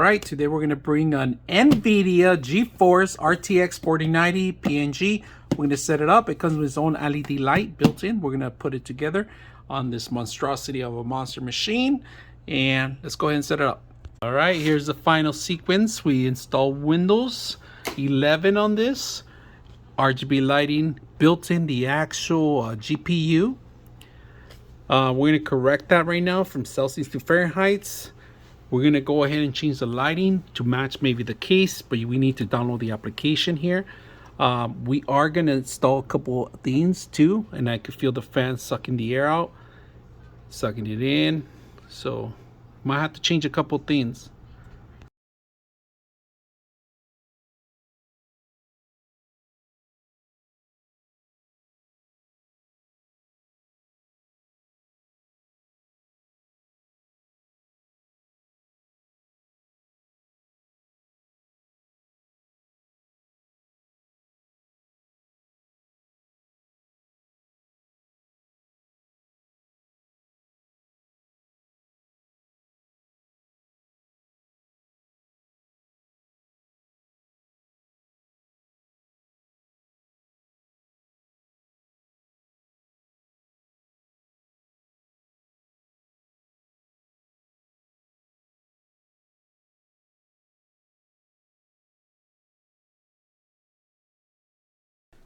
Alright, today we're going to bring an NVIDIA GeForce RTX 4090 PNG. We're going to set it up. It comes with its own LED light built in. We're going to put it together on this monstrosity of a monster machine. And let's go ahead and set it up. Alright, here's the final sequence. We install Windows 11 on this. RGB lighting built in the actual GPU. We're going to correct that right now from Celsius to Fahrenheit. We're going to go ahead and change the lighting to match maybe the case, but we need to download the application here. We are going to install a couple of things too, and I could feel the fan sucking the air out, sucking it in. So might have to change a couple of things.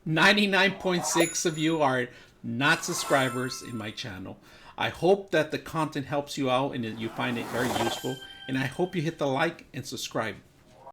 .6 of you are not subscribers in my channel. I hope that the content helps you out and that you find it very useful, and I hope you hit the like and subscribe.